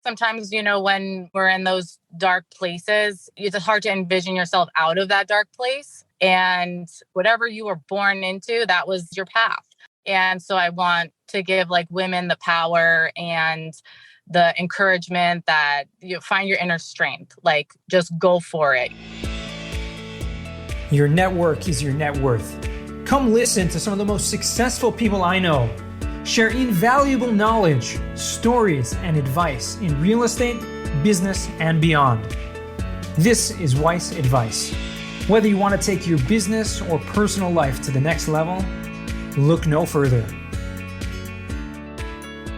Sometimes, when we're in those dark places, it's hard to envision yourself out of that dark place. And whatever you were born into, that was your path. And so I want to give women the power and the encouragement that you find your inner strength, just go for it. Your network is your net worth. Come listen to some of the most successful people I know share invaluable knowledge, stories, and advice in real estate, business, and beyond. This is Weiss Advice. Whether you want to take your business or personal life to the next level, look no further.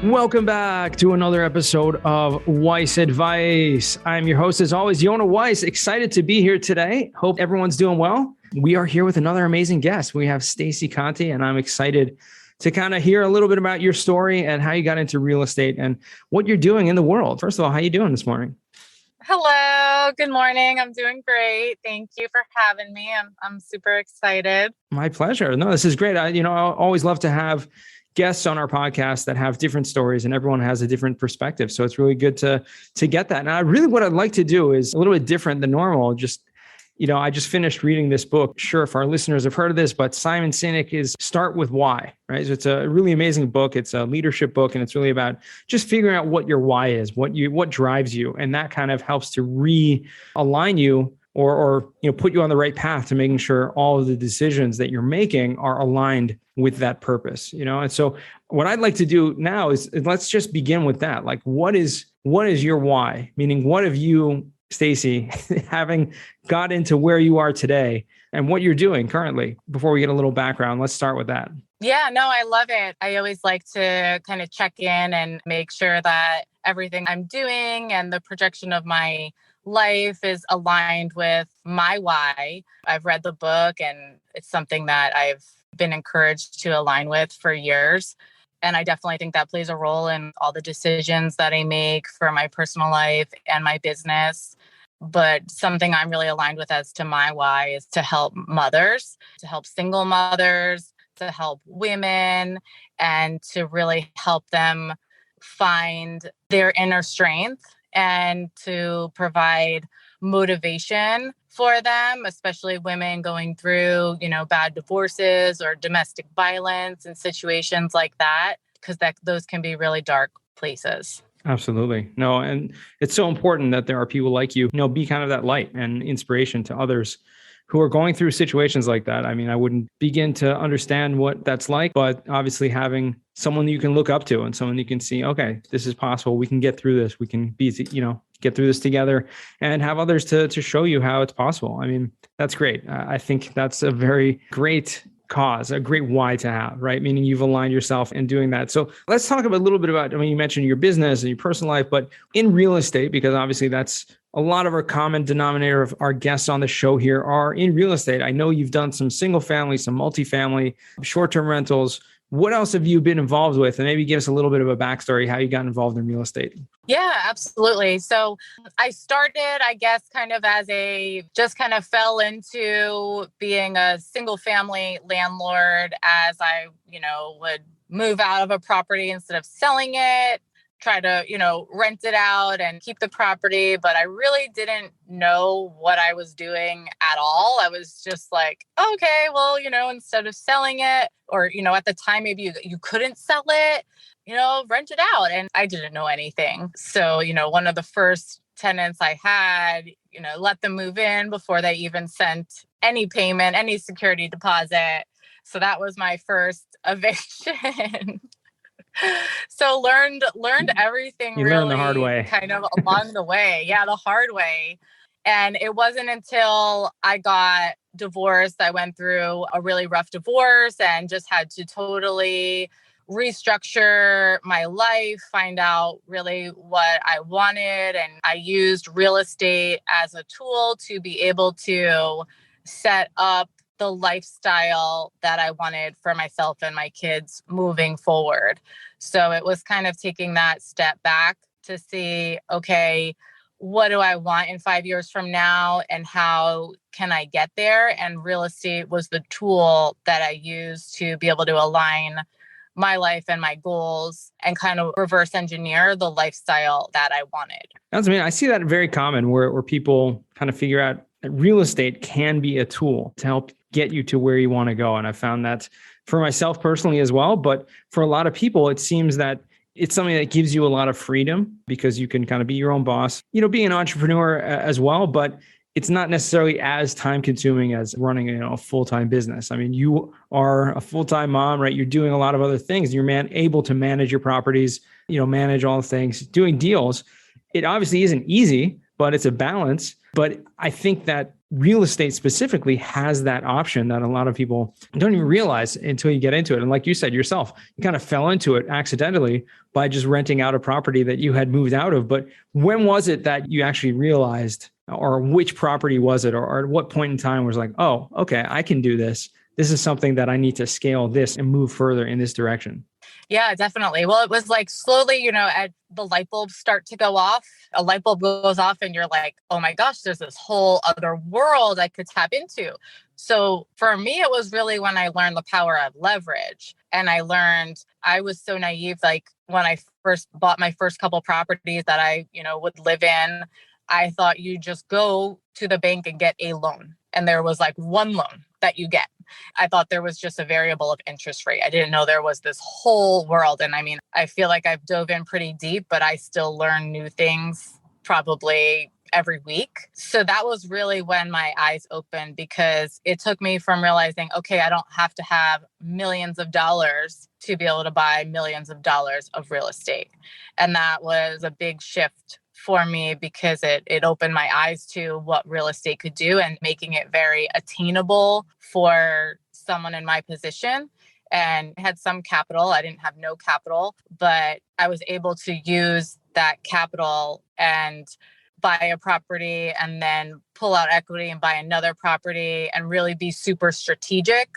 Welcome back to another episode of Weiss Advice. I'm your host, as always, Yona Weiss. Excited to be here today. Hope everyone's doing well. We are here with another amazing guest. We have Stacey Conte, and I'm excited to kind of hear a little bit about your story and how you got into real estate and what you're doing in the world. First of all, how you doing this morning? Hello. Good morning. I'm doing great. Thank you for having me. I'm super excited. My pleasure. No, this is great. I always love to have guests on our podcast that have different stories, and everyone has a different perspective. So it's really good to get that. And what I'd like to do is a little bit different than normal. I just finished reading this book. Sure, if our listeners have heard of this, but Simon Sinek is Start With Why, right? So it's a really amazing book. It's a leadership book, and it's really about just figuring out what your why is, what drives you. And that kind of helps to realign you or put you on the right path to making sure all of the decisions that you're making are aligned with that purpose, And so what I'd like to do now is let's just begin with that. What is your why? Meaning, what have you, Stacy, having got into where you are today and what you're doing currently? Before we get a little background, let's start with that. Yeah, no, I love it. I always like to kind of check in and make sure that everything I'm doing and the projection of my life is aligned with my why. I've read the book, and it's something that I've been encouraged to align with for years. And I definitely think that plays a role in all the decisions that I make for my personal life and my business. But something I'm really aligned with as to my why is to help mothers, to help single mothers, to help women, and to really help them find their inner strength and to provide motivation for them, especially women going through, bad divorces or domestic violence and situations like that, because those can be really dark places. Absolutely. No, and it's so important that there are people like you, be kind of that light and inspiration to others who are going through situations like that. I mean, I wouldn't begin to understand what that's like, but obviously having someone you can look up to and someone you can see, okay, this is possible. We can get through this. We can get through this together, and have others to show you how it's possible. I mean, that's great. I think that's a very great cause, a great why to have, right? Meaning you've aligned yourself in doing that. So let's talk a little bit about, you mentioned your business and your personal life, but in real estate, because obviously that's a lot of our common denominator of our guests on the show here are in real estate. I know you've done some single family, some multifamily, short-term rentals. What else have you been involved with? And maybe give us a little bit of a backstory, how you got involved in real estate. Yeah, absolutely. So I started, I guess, just kind of fell into being a single family landlord as I, would move out of a property instead of selling it, try to, rent it out and keep the property. But I really didn't know what I was doing at all. I was just like, okay, well, instead of selling it, or, at the time, maybe you couldn't sell it, rent it out. And I didn't know anything. So, one of the first tenants I had, let them move in before they even sent any payment, any security deposit. So that was my first eviction. So learned everything. You really learned the hard way. Kind of along the way. Yeah, the hard way. And it wasn't until I got divorced, I went through a really rough divorce and just had to totally restructure my life, find out really what I wanted. And I used real estate as a tool to be able to set up the lifestyle that I wanted for myself and my kids moving forward. So it was kind of taking that step back to see, okay, what do I want in 5 years from now and how can I get there? And real estate was the tool that I used to be able to align my life and my goals and kind of reverse engineer the lifestyle that I wanted. That's, I mean, I see that very common where people kind of figure out that real estate can be a tool to help get you to where you want to go. And I found that for myself personally as well. But for a lot of people, it seems that it's something that gives you a lot of freedom because you can kind of be your own boss, be an entrepreneur as well, but it's not necessarily as time consuming as running a full-time business. I mean, you are a full-time mom, right? You're doing a lot of other things. You're able to manage your properties, manage all the things, doing deals. It obviously isn't easy, but it's a balance. But I think that real estate specifically has that option that a lot of people don't even realize until you get into it. And like you said yourself, you kind of fell into it accidentally by just renting out a property that you had moved out of. But when was it that you actually realized, or which property was it, or at what point in time was like, oh, okay, I can do this. This is something that I need to scale this and move further in this direction? Yeah, definitely. Well, it was like slowly, as the light bulbs start to go off, a light bulb goes off and you're like, oh my gosh, there's this whole other world I could tap into. So for me, it was really when I learned the power of leverage. And I was so naive. Like when I first bought my first couple properties that I, would live in, I thought you just go to the bank and get a loan. And there was like one loan that you get. I thought there was just a variable of interest rate. I didn't know there was this whole world. And I mean, I feel like I've dove in pretty deep, but I still learn new things probably every week. So that was really when my eyes opened, because it took me from realizing, okay, I don't have to have millions of dollars to be able to buy millions of dollars of real estate. And that was a big shift for me because it opened my eyes to what real estate could do and making it very attainable for someone in my position. And had some capital. I didn't have no capital, but I was able to use that capital and buy a property and then pull out equity and buy another property and really be super strategic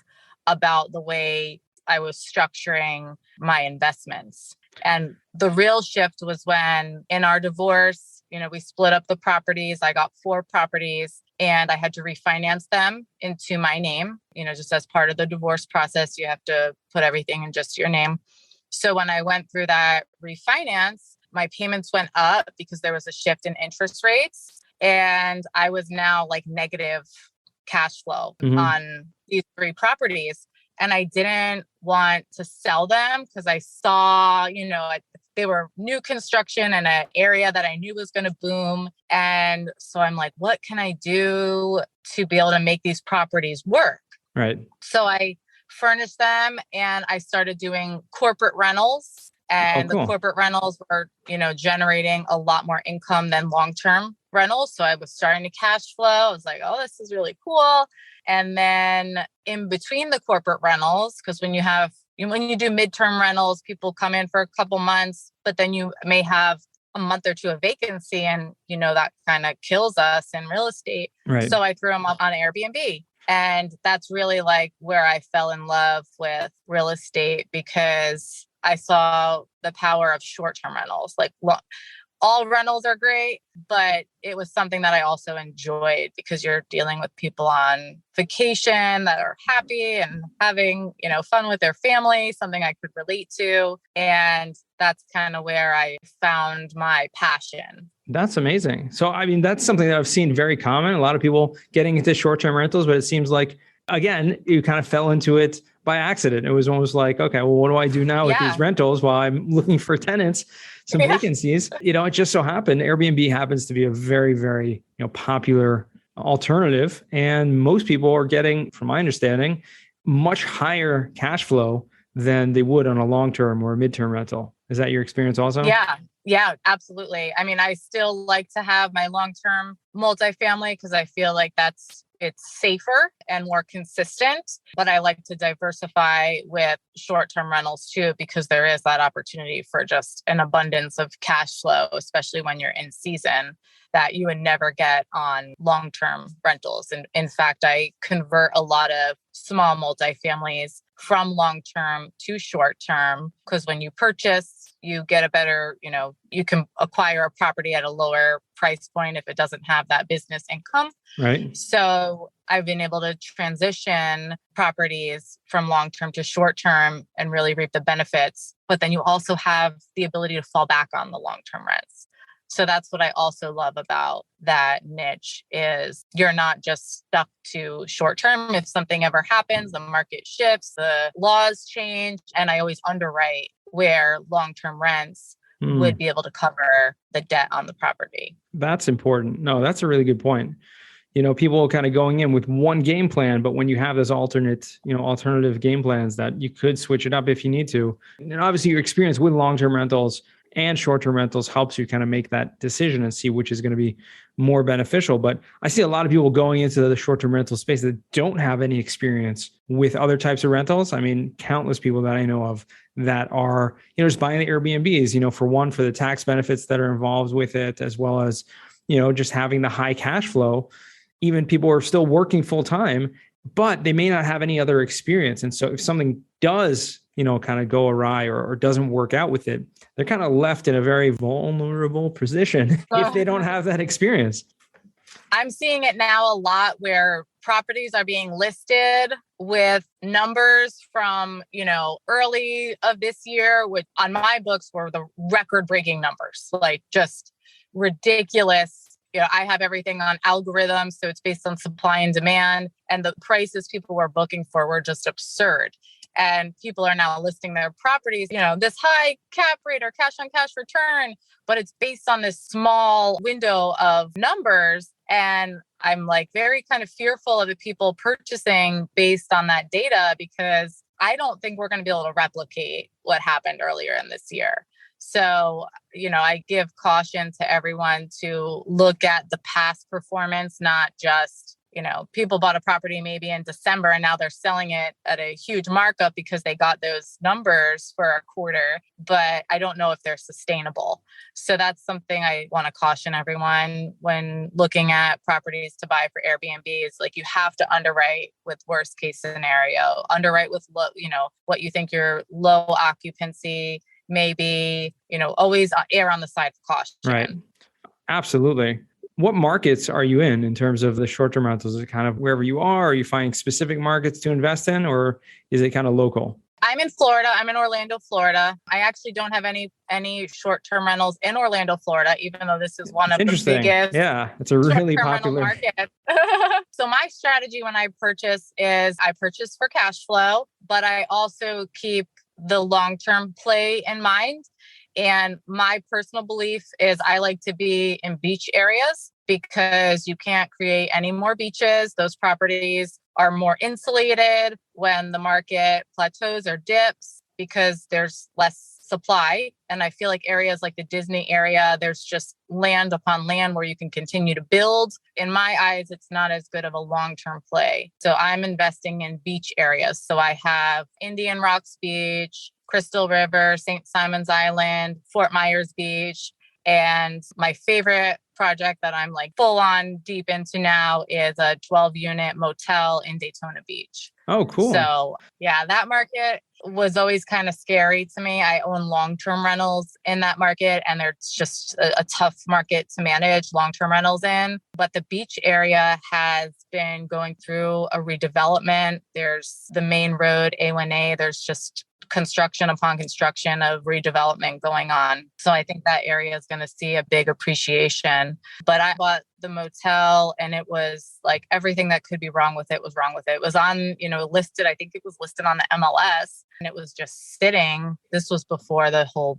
about the way I was structuring my investments. And the real shift was when in our divorce, we split up the properties. I got 4 properties and I had to refinance them into my name. Just as part of the divorce process, you have to put everything in just your name. So when I went through that refinance, my payments went up because there was a shift in interest rates. And I was now like negative cash flow on these 3 properties. And I didn't want to sell them because I saw, they were new construction in an area that I knew was going to boom. And so I'm like, what can I do to be able to make these properties work? Right. So I furnished them and I started doing corporate rentals. And cool. The corporate rentals were, generating a lot more income than long-term rentals. So I was starting to cash flow. I was like, oh, this is really cool. And then in between the corporate rentals, because when you do midterm rentals, people come in for a couple months, but then you may have a month or two of vacancy and, that kind of kills us in real estate. Right. So I threw them up on Airbnb. And that's really like where I fell in love with real estate because I saw the power of short-term rentals. Like all rentals are great, but it was something that I also enjoyed because you're dealing with people on vacation that are happy and having, fun with their family, something I could relate to. And that's kind of where I found my passion. That's amazing. So, I mean, that's something that I've seen very common. A lot of people getting into short-term rentals, but it seems like, again, you kind of fell into it by accident. It was almost like, okay, well, what do I do now with these rentals while I'm looking for tenants, some vacancies? It just so happened Airbnb happens to be a very, very, popular alternative. And most people are getting, from my understanding, much higher cash flow than they would on a long-term or a midterm rental. Is that your experience also? Yeah, absolutely. I mean, I still like to have my long-term multifamily because I feel like it's safer and more consistent, but I like to diversify with short-term rentals too, because there is that opportunity for just an abundance of cash flow, especially when you're in season, that you would never get on long-term rentals. And in fact, I convert a lot of small multifamilies from long-term to short-term because when you purchase you get a better, you can acquire a property at a lower price point if it doesn't have that business income. Right. So I've been able to transition properties from long-term to short-term and really reap the benefits. But then you also have the ability to fall back on the long-term rents. So that's what I also love about that niche is you're not just stuck to short-term. If something ever happens, the market shifts, the laws change, and I always underwrite where long-term rents would be able to cover the debt on the property. That's important. No, that's a really good point. People kind of going in with one game plan, but when you have this alternative game plans that you could switch it up if you need to. And obviously your experience with long-term rentals and short-term rentals helps you kind of make that decision and see which is going to be more beneficial. But I see a lot of people going into the short-term rental space that don't have any experience with other types of rentals. I mean, countless people that I know of that are, just buying the Airbnbs, for the tax benefits that are involved with it, as well as, just having the high cash flow. Even people are still working full time, but they may not have any other experience. And so if something does, kind of go awry or doesn't work out with it, they're kind of left in a very vulnerable position if they don't have that experience. I'm seeing it now a lot where properties are being listed with numbers from, early of this year, which on my books were the record-breaking numbers, like just ridiculous. I have everything on algorithms, so it's based on supply and demand, and the prices people were booking for were just absurd. And people are now listing their properties, this high cap rate or cash on cash return, but it's based on this small window of numbers. And I'm very kind of fearful of the people purchasing based on that data, because I don't think we're going to be able to replicate what happened earlier in this year. So, I give caution to everyone to look at the past performance, not just, people bought a property maybe in December and now they're selling it at a huge markup because they got those numbers for a quarter, but I don't know if they're sustainable. So that's something I want to caution everyone when looking at properties to buy for Airbnb. Is you have to underwrite with worst case scenario, underwrite with what you think your low occupancy, maybe, always err on the side of caution. Right. Absolutely. What markets are you in terms of the short-term rentals? Is it kind of wherever you are? Are you finding specific markets to invest in, or is it kind of local? I'm in Florida. I'm in Orlando, Florida. I actually don't have any short-term rentals in Orlando, Florida, even though this is one of the biggest. Yeah, it's a really popular market. So my strategy when I purchase is I purchase for cash flow, but I also keep the long-term play in mind. And my personal belief is I like to be in beach areas because you can't create any more beaches. Those properties are more insulated when the market plateaus or dips because there's less supply. And I feel like areas like the Disney area, there's just land upon land where you can continue to build. In my eyes, it's not as good of a long-term play. So I'm investing in beach areas. So I have Indian Rocks Beach, Crystal River, St. Simon's Island, Fort Myers Beach. And my favorite project that I'm full on deep into now is a 12-unit motel in Daytona Beach. Oh, cool. So yeah, that market was always kind of scary to me. I own long-term rentals in that market, and they're just a tough market to manage long-term rentals in. But the beach area has been going through a redevelopment. There's the main road, A1A. There's just construction upon construction of redevelopment going on. So I think that area is going to see a big appreciation. But I bought the motel and it was everything that could be wrong with it was wrong with it. It was on, listed. I think it was listed on the MLS and it was just sitting. This was before the whole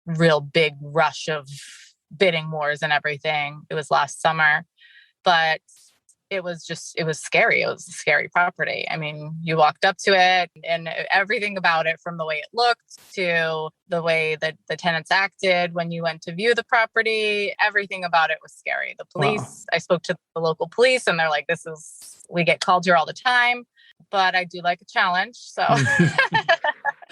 real big rush of bidding wars and everything. It was last summer, but it was scary. It was a scary property. I mean, you walked up to it and everything about it, from the way it looked to the way that the tenants acted when you went to view the property, everything about it was scary. The police, wow. I spoke to the local police and they're like, we get called here all the time, but I do like a challenge. So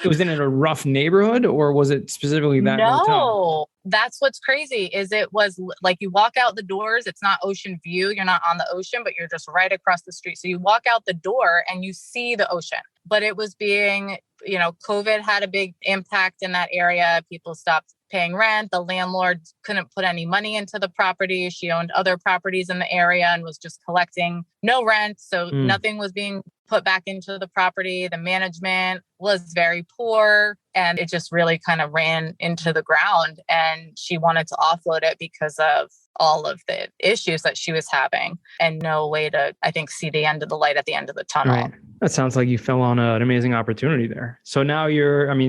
it was in a rough neighborhood, or was it specifically that motel? No, that's what's crazy is it was you walk out the doors. It's not ocean view. You're not on the ocean, but you're just right across the street. So you walk out the door and you see the ocean, but it was being COVID had a big impact in that area. People stopped paying rent. The landlord couldn't put any money into the property. She owned other properties in the area and was just collecting no rent. So nothing was being put back into the property. The management was very poor and it just really kind of ran into the ground. And she wanted to offload it because of all of the issues that she was having and no way to, I think, see the end of the light at the end of the tunnel. Right. That sounds like you fell on an amazing opportunity there. So now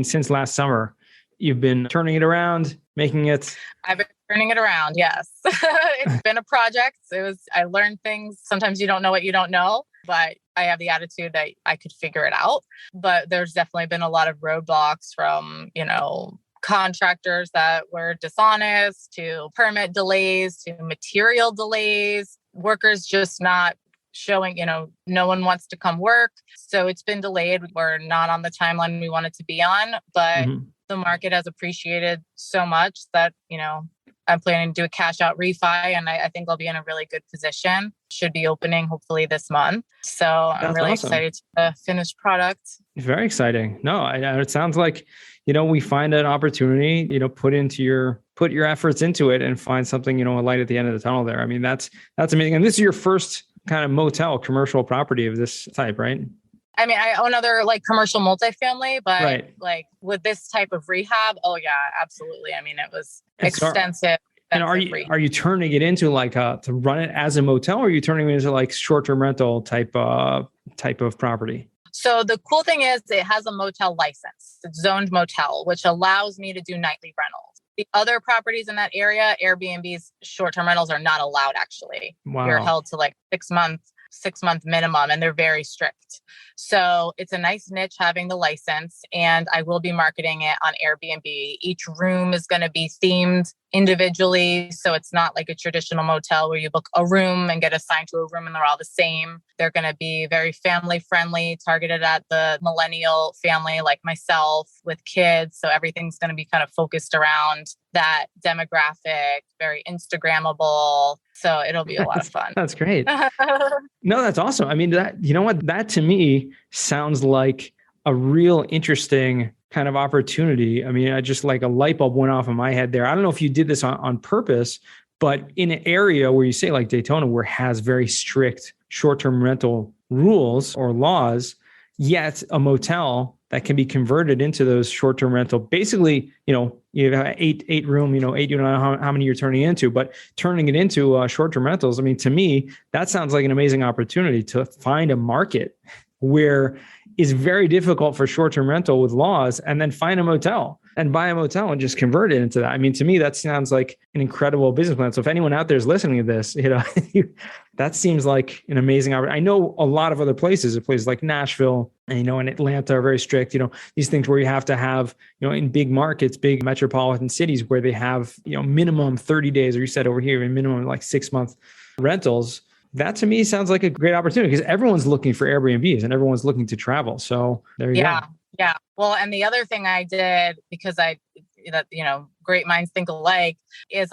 since last summer, you've been turning it around, making it. I've been turning it around. Yes. It's been a project. I learned things. Sometimes you don't know what you don't know, but I have the attitude that I could figure it out. But there's definitely been a lot of roadblocks from, contractors that were dishonest to permit delays to material delays, workers just not showing, no one wants to come work. So it's been delayed. We're not on the timeline we wanted to be on, but the market has appreciated so much that, I'm planning to do a cash out refi and I think I'll be in a really good position. Should be opening hopefully this month. So I'm really excited to finish product. Very exciting. No, it sounds like, we find an opportunity, put your efforts into it and find something, a light at the end of the tunnel there. I mean, that's amazing. And this is your first kind of motel commercial property of this type, right? I mean, I own other commercial multifamily, but with this type of rehab, oh yeah, absolutely. I mean, it was extensive. And are you turning it into to run it as a motel, or are you turning it into short-term rental type of property? So the cool thing is it has a motel license. It's zoned motel, which allows me to do nightly rentals. The other properties in that area, Airbnb's short-term rentals are not allowed actually. Wow. You're held to 6-month minimum, and they're very strict. So it's a nice niche having the license, and I will be marketing it on Airbnb. Each room is going to be themed individually. So it's not like a traditional motel where you book a room and get assigned to a room and they're all the same. They're going to be very family friendly, targeted at the millennial family like myself with kids. So everything's going to be kind of focused around that demographic, very Instagrammable. So it'll be a lot of fun. That's great. No, that's awesome. I mean, that to me sounds like a real interesting kind of opportunity. I mean, I just a light bulb went off in my head there. I don't know if you did this on purpose, but in an area where you say like Daytona, where it has very strict short-term rental rules or laws, yet a motel that can be converted into those short-term rental, basically, you have eight room, 8 unit, how many you're turning into, but turning it into short-term rentals. I mean, to me, that sounds like an amazing opportunity to find a market where it's very difficult for short-term rental with laws, and then find a motel and buy a motel and just convert it into that. I mean, to me, that sounds like an incredible business plan. So if anyone out there is listening to this, that seems like an amazing opportunity. I know a lot of other places like Nashville and, and Atlanta are very strict, these things where you have to have, in big markets, big metropolitan cities where they have, minimum 30 days, or you said over here, minimum 6-month rentals. That to me sounds like a great opportunity because everyone's looking for Airbnbs and everyone's looking to travel. So there you go. Yeah. Well, and the other thing I did, because great minds think alike, is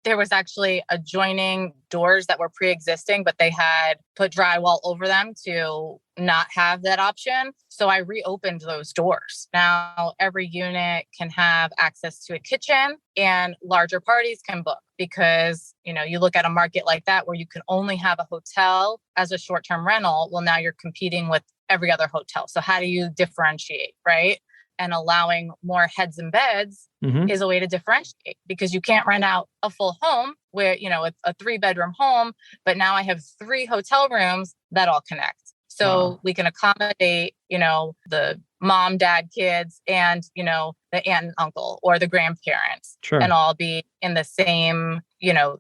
there was actually adjoining doors that were pre-existing, but they had put drywall over them to not have that option. So I reopened those doors. Now every unit can have access to a kitchen and larger parties can book because, you look at a market like that where you can only have a hotel as a short-term rental. Well, now you're competing with every other hotel. So how do you differentiate, right? And allowing more heads and beds is a way to differentiate because you can't rent out a full home where, it's a 3-bedroom home, but now I have 3 hotel rooms that all connect. So we can accommodate, the mom, dad, kids, and, the aunt and uncle or the grandparents and all be in the same,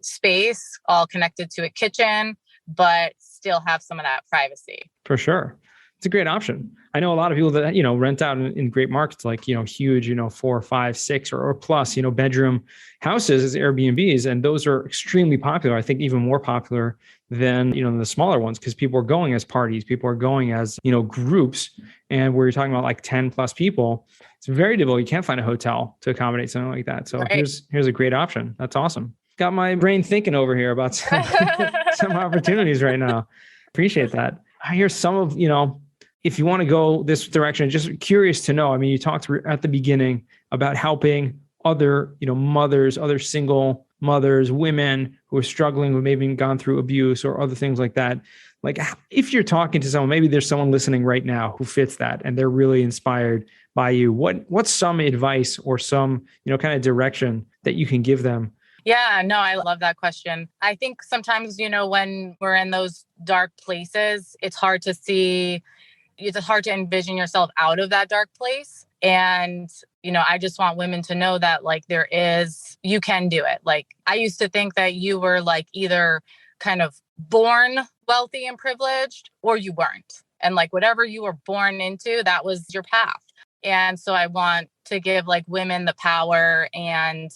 space, all connected to a kitchen, but still have some of that privacy. For sure. It's a great option. I know a lot of people that, rent out in great markets, like, huge, 4, 5, 6 or plus, bedroom houses as Airbnbs. And those are extremely popular. I think even more popular than, the smaller ones because people are going as parties. People are going as, groups. And where you're talking about 10 plus people, it's very difficult. You can't find a hotel to accommodate something like that. So here's a great option. That's awesome. Got my brain thinking over here about some opportunities right now. Appreciate that. I hear some of, if you want to go this direction, just curious to know, I mean, you talked at the beginning about helping other, mothers, other single mothers, women who are struggling, who maybe gone through abuse or other things like that. Like if you're talking to someone, maybe there's someone listening right now who fits that and they're really inspired by you. What's some advice or some, kind of direction that you can give them? Yeah, no, I love that question. I think sometimes, when we're in those dark places, it's hard to envision yourself out of that dark place. And, I just want women to know that like you can do it. Like I used to think that you were like either kind of born wealthy and privileged or you weren't. And like whatever you were born into, that was your path. And so I want to give like women the power and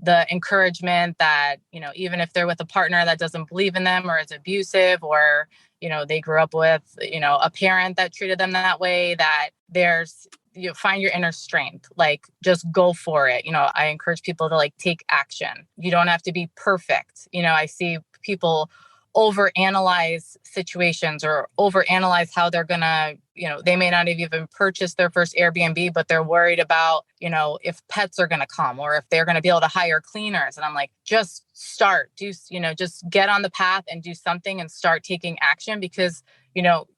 the encouragement that, even if they're with a partner that doesn't believe in them or is abusive or, they grew up with, a parent that treated them that way, that you find your inner strength, like just go for it. I encourage people to like take action. You don't have to be perfect. I see people overanalyze situations or overanalyze how they're gonna, they may not have even purchased their first Airbnb, but they're worried about, if pets are gonna come or if they're gonna be able to hire cleaners. And I'm like, just start, just get on the path and do something and start taking action because,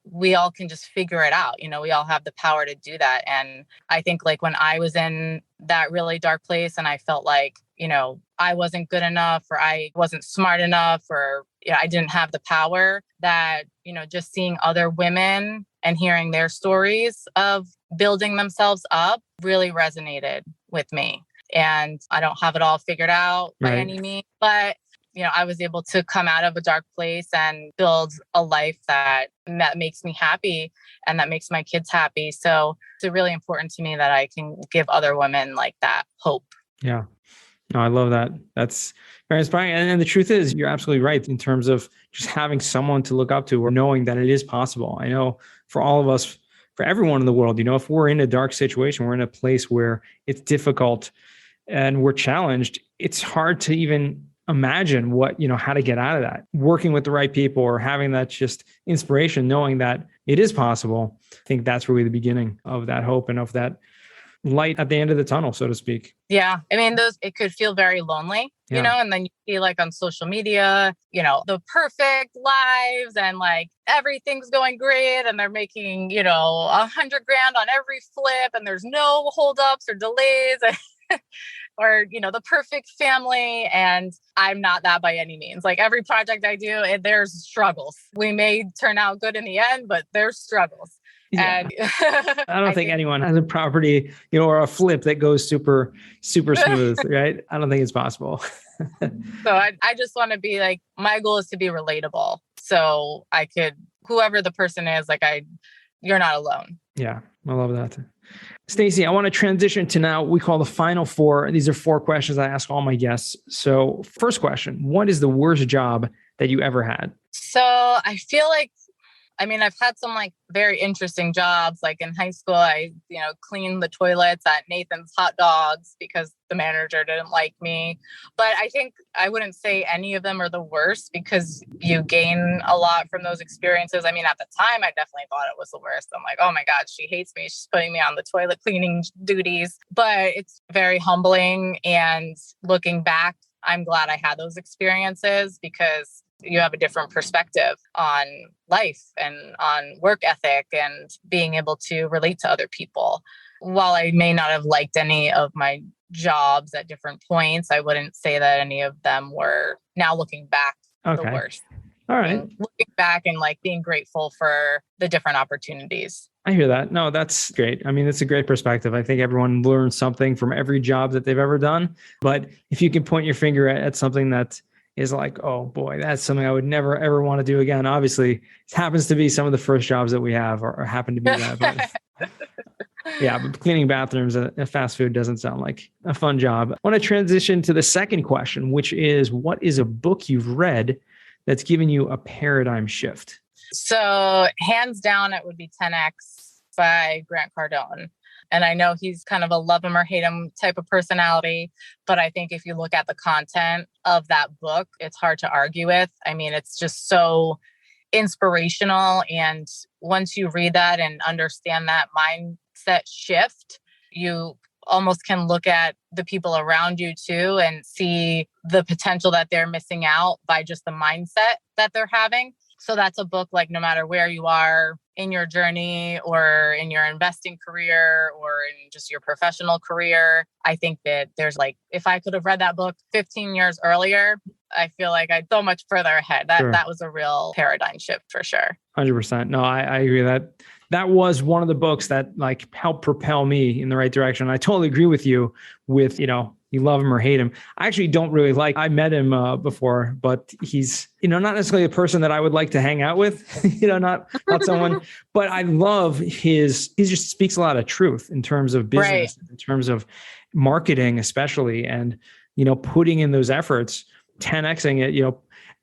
we all can just figure it out. We all have the power to do that. And I think like when I was in that really dark place and I felt like, I wasn't good enough or I wasn't smart enough or I didn't have the power, that, just seeing other women and hearing their stories of building themselves up really resonated with me. And I don't have it all figured out by any means, but I was able to come out of a dark place and build a life that makes me happy and that makes my kids happy. So it's really important to me that I can give other women like that hope. Yeah. No, I love that. That's very inspiring. And the truth is, you're absolutely right in terms of just having someone to look up to or knowing that it is possible. I know for all of us, for everyone in the world, if we're in a dark situation, we're in a place where it's difficult and we're challenged, it's hard to even imagine how to get out of that. Working with the right people or having that just inspiration, knowing that it is possible. I think that's really the beginning of that hope and of that light at the end of the tunnel, so to speak. Yeah. I mean, it could feel very lonely, and then you see like on social media, the perfect lives and like everything's going great and they're making, $100,000 on every flip and there's no holdups or delays. Or, the perfect family. And I'm not that by any means. Like every project I do, there's struggles. We may turn out good in the end, but there's struggles. Yeah. And I don't think anyone has a property, or a flip that goes super, super smooth, right? I don't think it's possible. So I just want to be like, my goal is to be relatable. So whoever the person is, like you're not alone. Yeah, I love that. Stacey, I want to transition to now we call the final four. These are 4 questions I ask all my guests. So first question, what is the worst job that you ever had? So I feel like, I've had some like very interesting jobs. Like in high school, I, cleaned the toilets at Nathan's Hot Dogs because the manager didn't like me. But I think I wouldn't say any of them are the worst because you gain a lot from those experiences. At the time, I definitely thought it was the worst. I'm like, oh my God, she hates me. She's putting me on the toilet cleaning duties. But it's very humbling. And looking back, I'm glad I had those experiences because you have a different perspective on life and on work ethic and being able to relate to other people. While I may not have liked any of my jobs at different points, I wouldn't say that any of them were, now looking back, the worst. All right. Looking back and like being grateful for the different opportunities. I hear that. No, that's great. It's a great perspective. I think everyone learns something from every job that they've ever done. But if you can point your finger at something that is like, oh boy, that's something I would never, ever want to do again. Obviously, it happens to be some of the first jobs that we have or happen to be that. But yeah, but cleaning bathrooms at fast food doesn't sound like a fun job. I want to transition to the second question, which is, what is a book you've read that's given you a paradigm shift? So hands down, it would be 10X by Grant Cardone. And I know he's kind of a love him or hate him type of personality. But I think if you look at the content of that book, it's hard to argue with. It's just so inspirational. And once you read that and understand that mindset shift, you almost can look at the people around you too and see the potential that they're missing out by just the mindset that they're having. So that's a book, like, no matter where you are in your journey or in your investing career or in just your professional career, I think that there's, like, if I could have read that book 15 years earlier, I feel like I'd so much further ahead. That was a real paradigm shift for sure. 100%. No, I agree that was one of the books that like helped propel me in the right direction. I totally agree with you with, you love him or hate him. I actually don't really I met him before, but he's, not necessarily a person that I would like to hang out with, not someone, but I love he just speaks a lot of truth in terms of business, in terms of marketing, especially, and, putting in those efforts, 10xing it,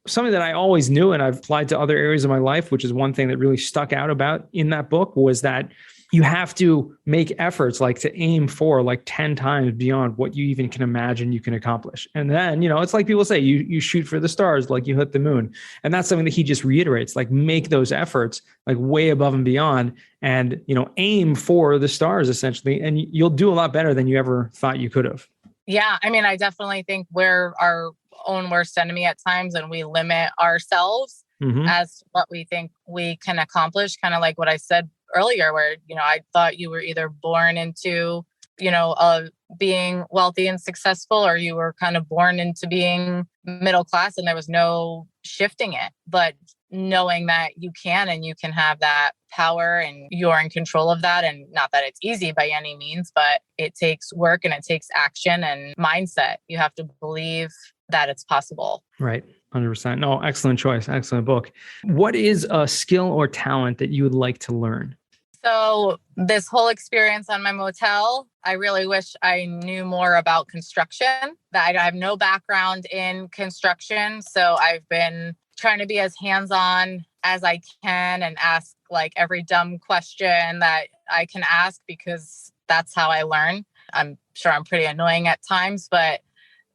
something that I always knew and I've applied to other areas of my life, which is one thing that really stuck out about in that book, was that you have to make efforts, like to aim for like 10 times beyond what you even can imagine you can accomplish. And then, it's like people say, you shoot for the stars, like you hit the moon. And that's something that he just reiterates, like make those efforts like way above and beyond and, aim for the stars essentially. And you'll do a lot better than you ever thought you could have. Yeah. I mean, I definitely think we're our own worst enemy at times, and we limit ourselves as what we think we can accomplish. Kind of like what I said earlier, where, I thought you were either born into, being wealthy and successful, or you were kind of born into being middle class and there was no shifting it. But knowing that you can, and you can have that power and you're in control of that. And not that it's easy by any means, but it takes work and it takes action and mindset. You have to believe that it's possible. Right. 100%. No, excellent choice. Excellent book. What is a skill or talent that you would like to learn? So this whole experience on my motel, I really wish I knew more about construction. I have no background in construction. So I've been trying to be as hands-on as I can and ask like every dumb question that I can ask, because that's how I learn. I'm sure I'm pretty annoying at times, but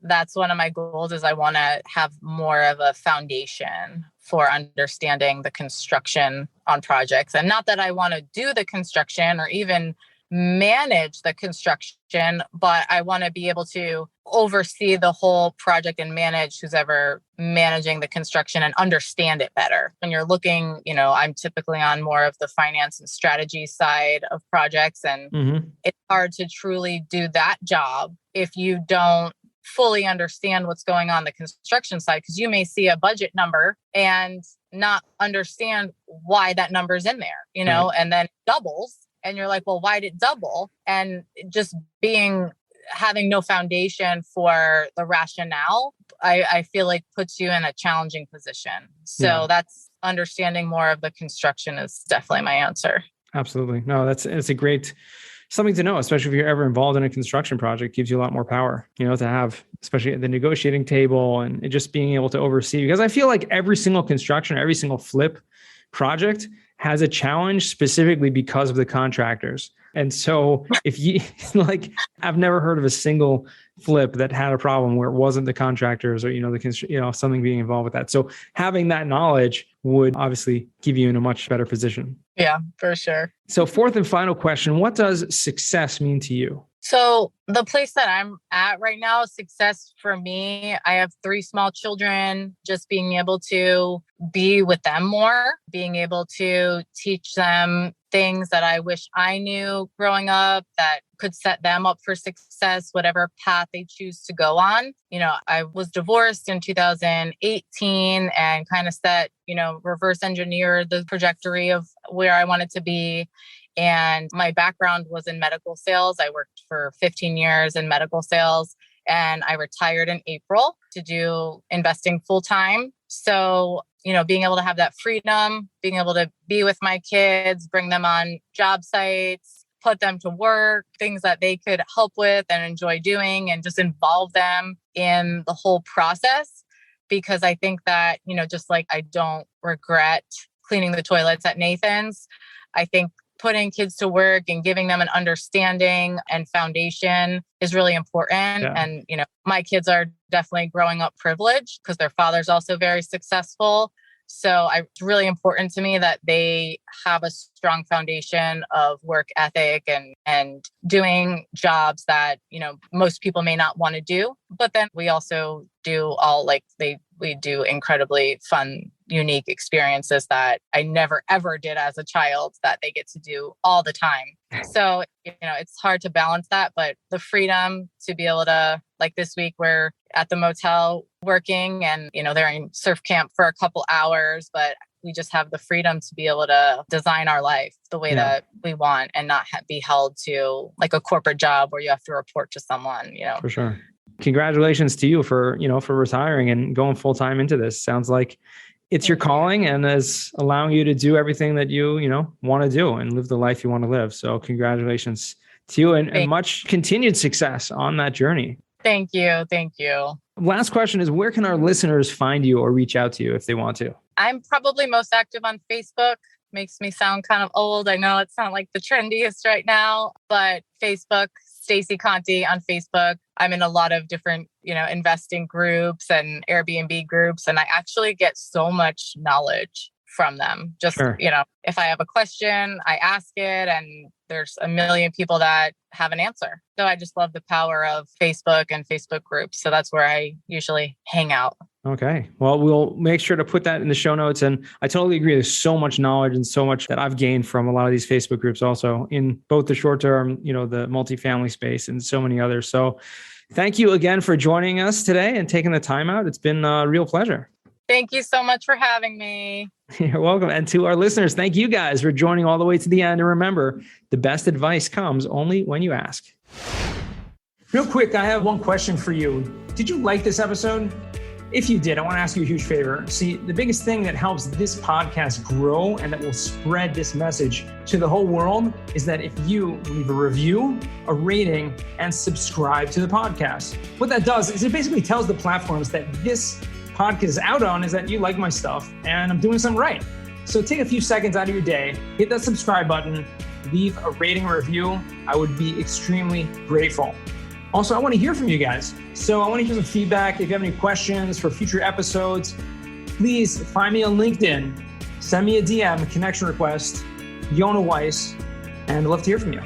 that's one of my goals. Is I want to have more of a foundation for understanding the construction on projects. And not that I want to do the construction or even manage the construction, but I want to be able to oversee the whole project and manage who's ever managing the construction and understand it better. When you're looking, I'm typically on more of the finance and strategy side of projects, and it's hard to truly do that job if you don't fully understand what's going on the construction side, because you may see a budget number and not understand why that number's in there, and then it doubles and you're like, well, why did it double? And just having no foundation for the rationale, I feel like puts you in a challenging position. So that's understanding more of the construction is definitely my answer. Absolutely. No, it's a great something to know, especially if you're ever involved in a construction project. Gives you a lot more power, to have, especially at the negotiating table and just being able to oversee. Because I feel like every single construction, every single flip project has a challenge specifically because of the contractors. And so if you I've never heard of a single flip that had a problem where it wasn't the contractors or, something being involved with that. So having that knowledge would obviously give you in a much better position. Yeah, for sure. So fourth and final question, what does success mean to you? So the place that I'm at right now, success for me, I have 3 small children, just being able to be with them more, being able to teach them things that I wish I knew growing up that could set them up for success, whatever path they choose to go on. I was divorced in 2018 and kind of reverse engineered the trajectory of where I wanted to be. And my background was in medical sales. I worked for 15 years in medical sales, and I retired in April to do investing full time. So, being able to have that freedom, being able to be with my kids, bring them on job sites, put them to work, things that they could help with and enjoy doing, and just involve them in the whole process. Because I think that, just like I don't regret cleaning the toilets at Nathan's, I think putting kids to work and giving them an understanding and foundation is really important. Yeah. And, my kids are definitely growing up privileged because their father's also very successful. So it's really important to me that they have a strong foundation of work ethic and doing jobs that, most people may not want to do. But then we also do we do incredibly fun, unique experiences that I never, ever did as a child that they get to do all the time. So, it's hard to balance that, but the freedom to be able to, like this week, we're at the motel working and, they're in surf camp for a couple hours, but we just have the freedom to be able to design our life the way that we want and not be held to like a corporate job where you have to report to someone, For sure. Congratulations to you for retiring and going full time into this. Sounds like it's your calling and is allowing you to do everything that you want to do and live the life you want to live. So congratulations to you and much continued success on that journey. Thank you. Thank you. Last question is, where can our listeners find you or reach out to you if they want to? I'm probably most active on Facebook. Makes me sound kind of old. I know it's not like the trendiest right now, but Facebook, Stacey Conte on Facebook. I'm in a lot of different, investing groups and Airbnb groups, and I actually get so much knowledge from them. Just, if I have a question, I ask it, and there's a million people that have an answer. So I just love the power of Facebook and Facebook groups. So that's where I usually hang out. Okay. Well, we'll make sure to put that in the show notes. And I totally agree. There's so much knowledge and so much that I've gained from a lot of these Facebook groups also in both the short term, the multifamily space and so many others. So thank you again for joining us today and taking the time out. It's been a real pleasure. Thank you so much for having me. You're welcome. And to our listeners, thank you guys for joining all the way to the end. And remember, the best advice comes only when you ask. Real quick, I have one question for you. Did you like this episode? If you did, I want to ask you a huge favor. See, the biggest thing that helps this podcast grow and that will spread this message to the whole world is that if you leave a review, a rating, and subscribe to the podcast. What that does is it basically tells the platforms that this podcast is out on is that you like my stuff and I'm doing something right. So take a few seconds out of your day, hit that subscribe button, leave a rating or review. I would be extremely grateful. Also, I want to hear from you guys. So I want to hear some feedback. If you have any questions for future episodes, please find me on LinkedIn, send me a DM, a connection request, Yona Weiss, and I'd love to hear from you.